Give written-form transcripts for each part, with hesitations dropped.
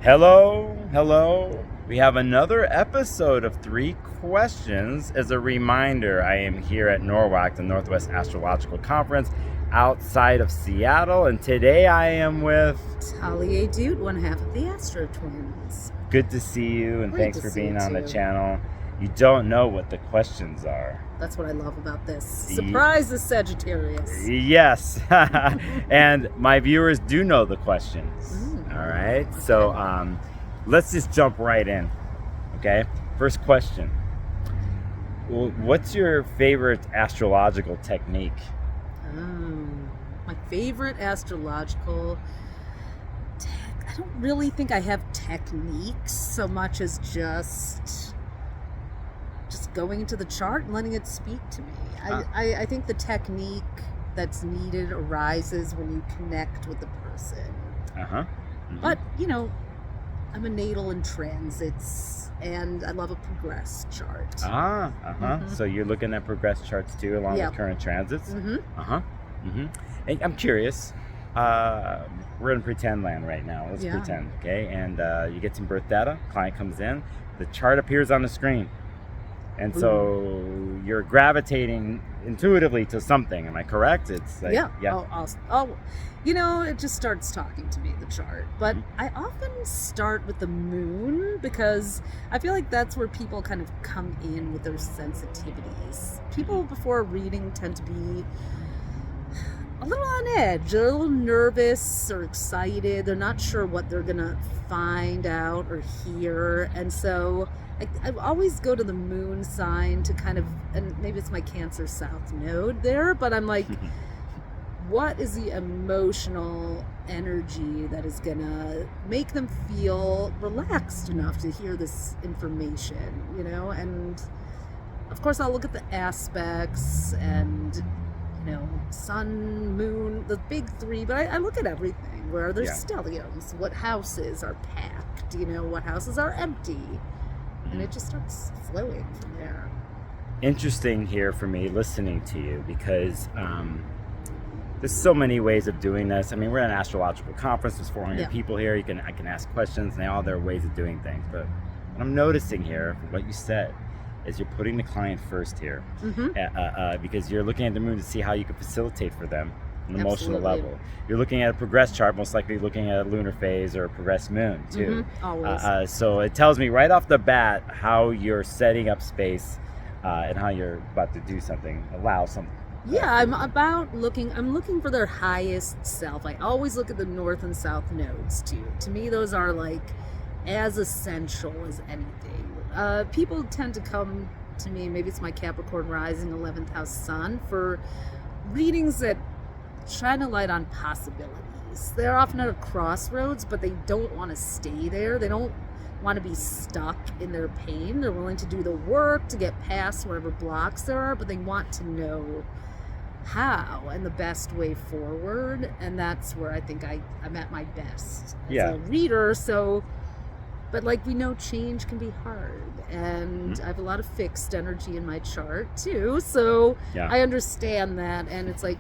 Hello. We have another episode of 3 Questions. As a reminder, I am here at NORWAC, the Northwest Astrological Conference, outside of Seattle, and today I am with Tali, Edut, one half of the Astro Twins. Good to see you, and Great thanks to for see being you on the too. channel. You don't know what the questions are. That's what I love about this. Surprise is Sagittarius. Yes, and my viewers do know the questions. All right, okay. So let's just jump right in. Okay, first question. What's your favorite astrological technique? My favorite astrological I don't really think I have techniques so much as just going into the chart and letting it speak to me. I think the technique that's needed arises when you connect with the person. But, I'm a natal in transits, and I love a progressed chart. So you're looking at progressed charts too, along with current transits? And I'm curious. We're in pretend land right now. Let's pretend, okay? And you get some birth data. Client comes in. The chart appears on the screen. And so you're gravitating intuitively to something. Am I correct? It's like, it just starts talking to me, the chart. But I often start with the moon because I feel like that's where people kind of come in with their sensitivities. People before a reading tend to be a little on edge, a little nervous or excited. They're not sure what they're going to find out or hear. And so I always go to the moon sign to kind of, and maybe it's my Cancer South node there, but I'm like, what is the emotional energy that is going to make them feel relaxed enough to hear this information, And of course, I'll look at the aspects and sun, moon, the big 3, but I look at everything. Where are there stelliums? What houses are packed? What houses are empty? And it just starts flowing from there. Interesting here for me listening to you because there's so many ways of doing this. I mean, we're at an astrological conference. There's 400 people here. I can ask questions, and they all their ways of doing things. But what I'm noticing here, from what you said, is you're putting the client first here, because you're looking at the moon to see how you can facilitate for them on an emotional level. You're looking at a progressed chart, most likely looking at a lunar phase or a progressed moon too. Always. So it tells me right off the bat how you're setting up space and how you're about to do something, allow something. I'm looking for their highest self. I always look at the north and south nodes too. To me, those are like as essential as anything. People tend to come to me, maybe it's my Capricorn rising, 11th house sun, for readings that shine a light on possibilities. They're often at a crossroads, but they don't want to stay there. They don't want to be stuck in their pain. They're willing to do the work to get past whatever blocks there are, but they want to know how and the best way forward. And that's where I think I'm at my best as a reader. But like we know, change can be hard, and I have a lot of fixed energy in my chart too, so I understand that, and it's like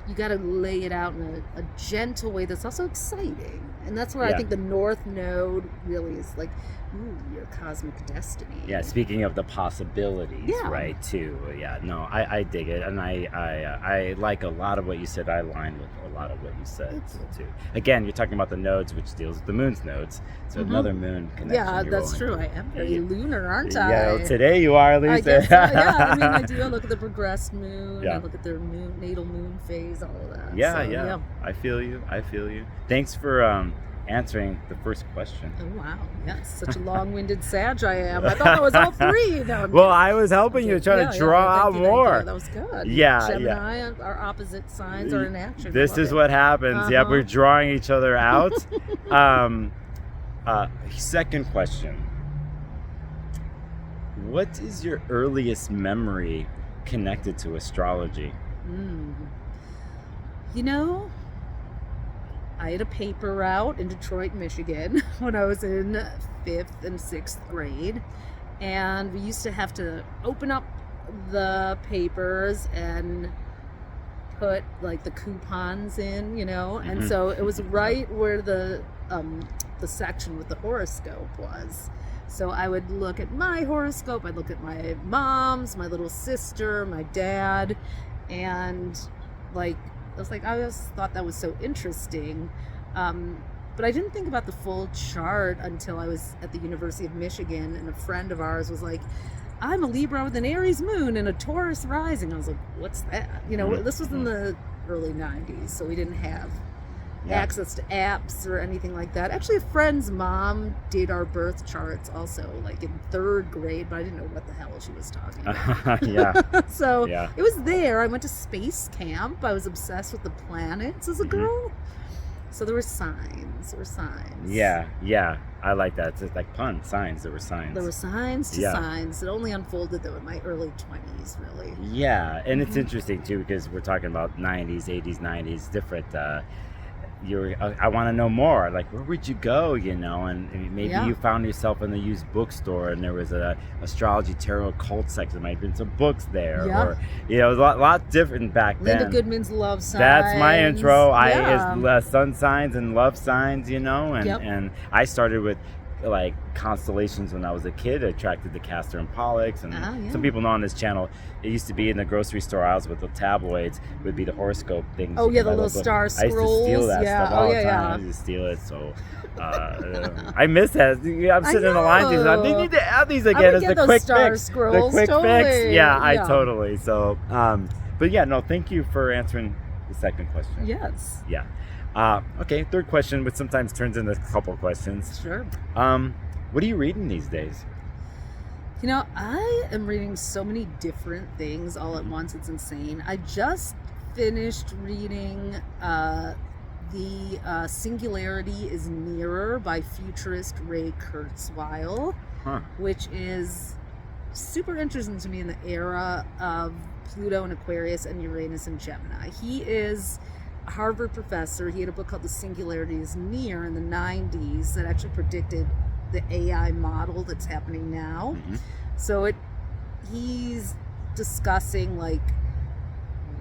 you got to lay it out in a gentle way that's also exciting, and that's where I think the North Node really is like, your cosmic destiny. Speaking of the possibilities, right, too. I dig it, and I like a lot of what you said. I align with a lot of what you said, too. Again, you're talking about the nodes, which deals with the moon's nodes, so another moon connection. Yeah, that's true. I am very lunar, aren't I? Yeah, well, today you are, at least. I guess so, I mean, I do. I look at the progressed moon, I look at their natal moon phase, all of that. I feel you. Thanks for answering the first question. Oh, wow. Yes, such a long-winded Sag I am. I thought it was all 3. No, well, I was helping you, trying to draw out more. That was good. Gemini, our opposite signs are in action. This is what happens. We're drawing each other out. Second question. What is your earliest memory connected to astrology? I had a paper route in Detroit, Michigan when I was in 5th and 6th grade. And we used to have to open up the papers and put like the coupons in, and so it was right where the the section with the horoscope was. So I would look at my horoscope, I'd look at my mom's, my little sister, my dad, and like, I always thought that was so interesting. But I didn't think about the full chart until I was at the University of Michigan, and a friend of ours was like, I'm a Libra with an Aries moon and a Taurus rising. I was like, what's that? You know, this was in the early 90s, so we didn't have access to apps or anything like that. Actually, a friend's mom did our birth charts also, like in 3rd grade, but I didn't know what the hell she was talking about. So it was there. I went to space camp. I was obsessed with the planets as a girl. So there were signs. Yeah. I like that. It's like pun, signs. There were signs. There were signs to signs. It only unfolded though in my early 20s, really. Yeah, and it's interesting too because we're talking about 90s, 80s, 90s, different. I want to know more. Like, where would you go? You know, and maybe you found yourself in the used bookstore, and there was a astrology, tarot, occult section. There might have been some books there, or it was a lot different back then. Linda Goodman's love signs. That's my intro. Is sun signs and love signs. You know, and I started with like constellations when I was a kid, attracted to Castor and Pollux, and some people know on this channel it used to be in the grocery store aisles with the tabloids would be the horoscope things. Oh yeah, the little star scrolls. I used to steal that stuff all the time. I used to steal it, so I miss that. I'm sitting in the line thinking, they need to add these again as the quick fix. The quick fix. Yeah, totally. So but yeah, no, thank you for answering the second question. Yes. Yeah. Okay, 3rd question, which sometimes turns into a couple questions. Sure. What are you reading these days? You know, I am reading so many different things all at once. It's insane. I just finished reading the Singularity is Nearer by futurist Ray Kurzweil, which is super interesting to me in the era of Pluto and Aquarius and Uranus and Gemini. He is a Harvard professor. He had a book called The Singularity is Near in the 90s that actually predicted the AI model that's happening now. So he's discussing like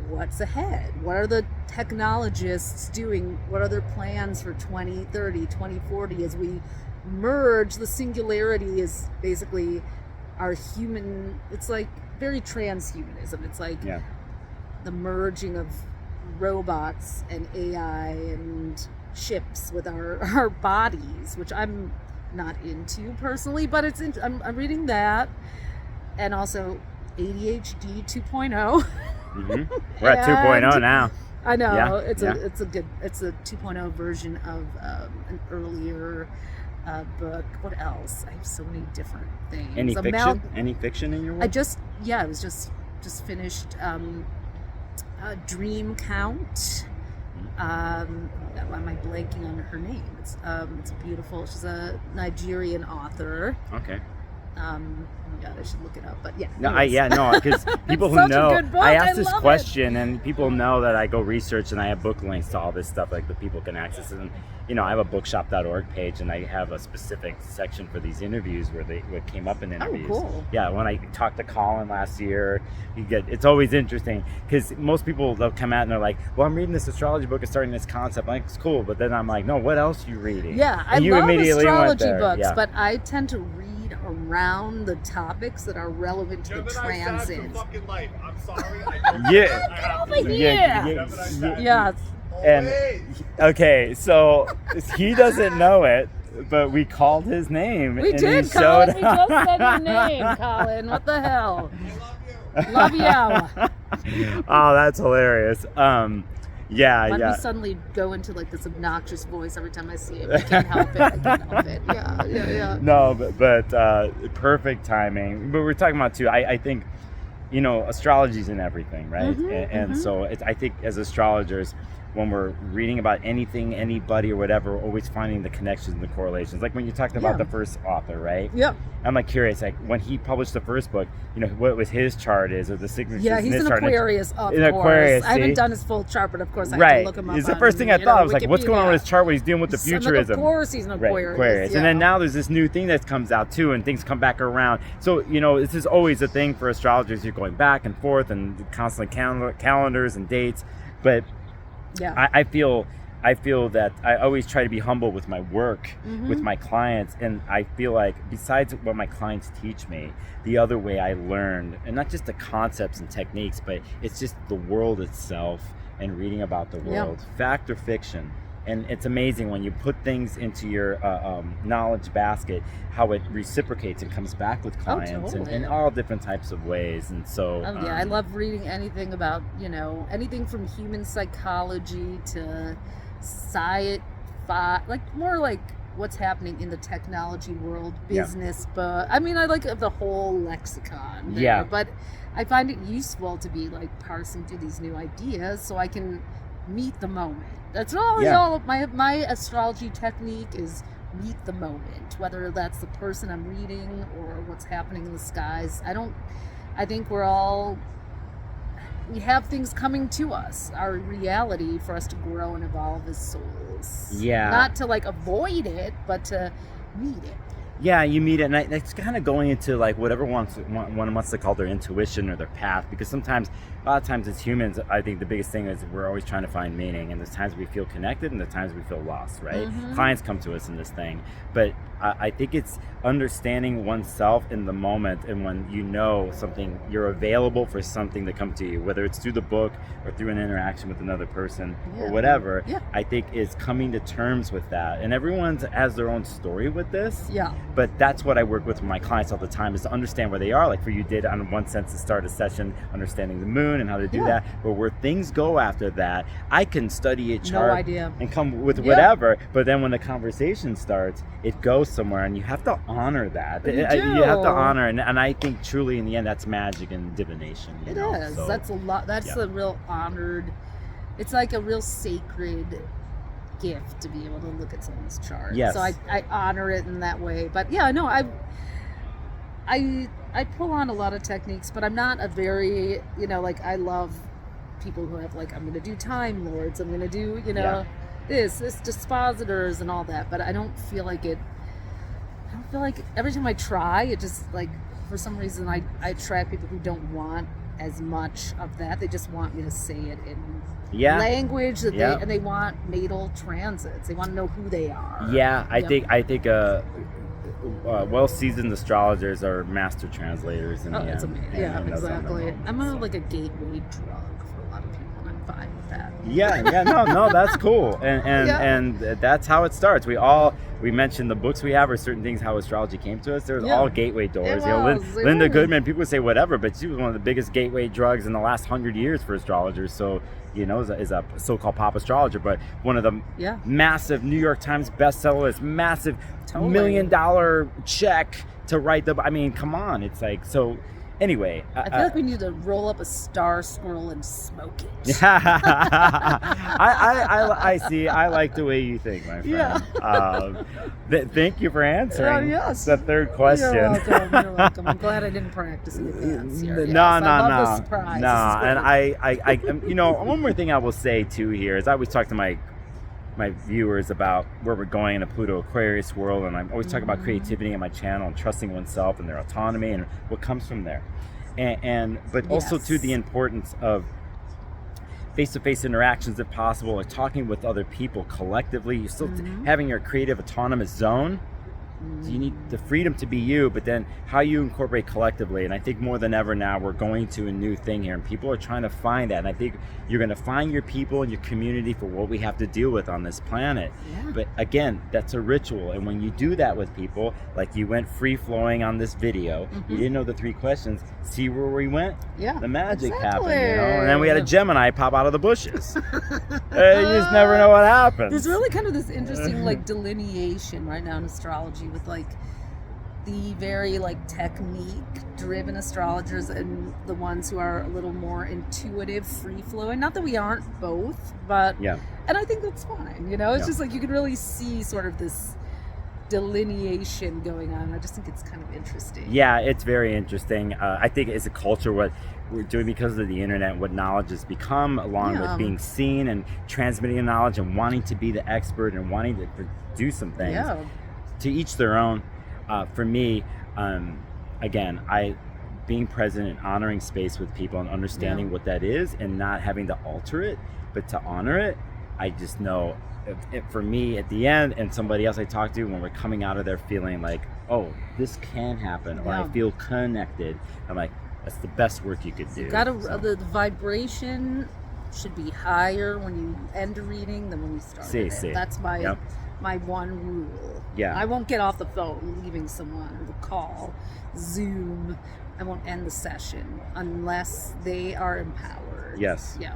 what's ahead, what are the technologists doing, what are their plans for 2030, 2040 as we merge. The singularity is basically our human, it's like very transhumanism. It's like the merging of robots and AI and chips with our bodies, which I'm not into personally, but it's I'm reading that, and also ADHD 2.0. We're at 2.0 now. I know it's a 2.0 version of an earlier book. What else? I have so many different things. Any fiction? Any fiction in your work? I was just finished Dream Count. Am I blanking on her name? It's beautiful. She's a Nigerian author. Okay. Oh my God, I should look it up. But yeah. No, because people who know, I asked this question, and people know that I go research and I have book links to all this stuff, like the people can access it. And I have a bookshop.org page, and I have a specific section for these interviews where what came up in interviews. Oh, cool. Yeah, when I talked to Colin last year, it's always interesting because most people, they'll come out and they're like, well, I'm reading this astrology book and starting this concept. I'm like, it's cool, but then I'm like, no, what else are you reading? Yeah, I love astrology books, but I tend to read around the topics that are relevant to the transits. Fucking life. I'm sorry. Yeah. And okay, so he doesn't know it, but we called his name. We did, Colin. We just said your name, Colin. What the hell? Love you. Oh, that's hilarious. Let me suddenly go into like this obnoxious voice every time I see it. I can't help it. Yeah. No, but perfect timing. But we're talking about too. I think, astrology's in everything, right? And so I think as astrologers, when we're reading about anything, anybody or whatever, we're always finding the connections and the correlations. Like when you talked about the first author, right? Yeah. I'm like curious, like when he published the first book, what was his chart is, or the signatures. Yeah, he's an Aquarius, of course. Aquarius, I haven't done his full chart, but of course I have to look him up. It's the first thing I thought. I was like, what's going on with his chart when he's dealing with the futurism? Like, of course he's an Aquarius. And then now there's this new thing that comes out too, and things come back around. So, this is always a thing for astrologers. You're going back and forth and constantly calendars and dates. But I feel I feel that I always try to be humble with my work, with my clients, and I feel like besides what my clients teach me, the other way I learned, and not just the concepts and techniques, but it's just the world itself and reading about the world, fact or fiction. And it's amazing when you put things into your knowledge basket, how it reciprocates and comes back with clients in all different types of ways. And so, I love reading anything about, anything from human psychology to like more like what's happening in the technology world, business, but I mean, I like the whole lexicon there, but I find it useful to be like parsing through these new ideas so I can meet the moment. That's all my astrology technique is, meet the moment, whether that's the person I'm reading or what's happening in the skies. I think we have things coming to us, our reality, for us to grow and evolve as souls. Yeah. Not to like avoid it, but to meet it. Yeah, you meet it, and it's kind of going into like whatever one wants to call their intuition or their path, because sometimes, a lot of times as humans, I think the biggest thing is we're always trying to find meaning, and there's times we feel connected and there's times we feel lost, right? Clients come to us in this thing, but I think it's understanding oneself in the moment, and when you know something, you're available for something to come to you, whether it's through the book or through an interaction with another person or whatever. I think is coming to terms with that, and everyone has their own story with this. But that's what I work with my clients all the time, is to understand where they are. Like for you did on one sense to start a session, understanding the moon and how to do that. But where things go after that, I can study a chart and come with whatever. But then when the conversation starts, it goes somewhere, and you have to honor that. You have to honor, and I think truly in the end, that's magic and divination. It is. So, that's a lot. That's a real honored. It's like a real sacred gift to be able to look at someone's chart. So I honor it in that way. But no, I pull on a lot of techniques, but I'm not a very, like I love people who have like, I'm going to do Time Lords, I'm going to do, this dispositors and all that, but I don't feel like every time I try, it just like, for some reason I attract people who don't want as much of that. They just want me to say it in language that they want natal transits. They want to know who they are. I think well-seasoned astrologers are master translators in the end. It's amazing. Exactly. I'm like a gateway drug for a lot of people, and I'm fine with that. No, that's cool, and that's how it starts. We mentioned the books we have, or certain things, how astrology came to us. There's all gateway doors. Linda Goodman, people say whatever, but she was one of the biggest gateway drugs in the last 100 years for astrologers. So, is a so-called pop astrologer, but one of the massive New York Times bestsellers, massive $1 million check to write the. I mean, come on, it's like so. Anyway, I feel like we need to roll up a star scroll and smoke it. I see. I like the way you think, my friend. Thank you for answering the third question. You're welcome. I'm glad I didn't practice in advance here. No. And I one more thing I will say too here is I always talk to my viewers about where we're going in a Pluto Aquarius world, and I'm always talking about creativity on my channel and trusting oneself and their autonomy and what comes from there, but also to the importance of face-to-face interactions if possible, or talking with other people collectively. You're still having your creative autonomous zone. So you need the freedom to be you, but then how you incorporate collectively. And I think more than ever now, we're going to a new thing here, and people are trying to find that. And I think you're going to find your people and your community for what we have to deal with on this planet. But again, that's a ritual. And when you do that with people, like you went free-flowing on this video, you didn't know the 3 questions, see where we went? The magic happened, And then we had a Gemini pop out of the bushes. You just never know what happens. There's really kind of this interesting like delineation right now in astrology, with like the very like technique driven astrologers and the ones who are a little more intuitive, free flowing. Not that we aren't both, but and I think that's fine. It's just like you can really see sort of this delineation going on. I just think it's kind of interesting. It's very interesting. I think it's a culture what we're doing because of the internet, what knowledge has become, along with being seen and transmitting the knowledge and wanting to be the expert and wanting to do some things. To each their own. For me, again, being present and honoring space with people and understanding what that is and not having to alter it, but to honor it, I just know for me at the end, and somebody else I talk to, when we're coming out of there feeling like, oh, this can happen, or I feel connected, I'm like, that's the best work you could do. The vibration should be higher when you end a reading than when you start it. That's my one rule. Yeah. I won't get off the phone leaving someone, or the call, Zoom. I won't end the session unless they are empowered. Yes. Yeah.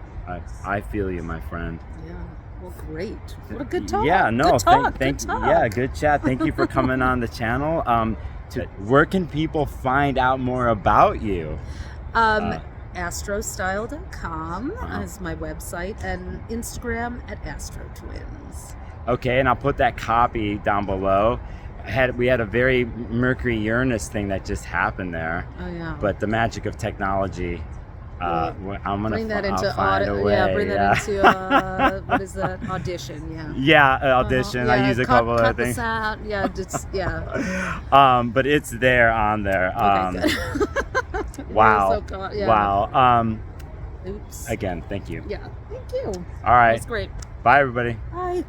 I feel you, my friend. Yeah. Well, great. What a good talk. Yeah, no, good talk. Thank you. Yeah, good chat. Thank you for coming on the channel. Where can people find out more about you? astrostyle.com is my website, and Instagram at astrotwins. Okay, and I'll put that copy down below. We had a very Mercury-Uranus thing that just happened there. Oh yeah. But the magic of technology, I'm gonna bring that into find a way. Yeah, bring that into what is that? Audition. Yeah. Yeah, audition. I use a couple of things. This out. Yeah, just yeah. But it's there on there. Okay, good. Wow. So yeah. Wow. Oops. Again, thank you. Yeah. Thank you. All right. That's great. Bye, everybody. Bye.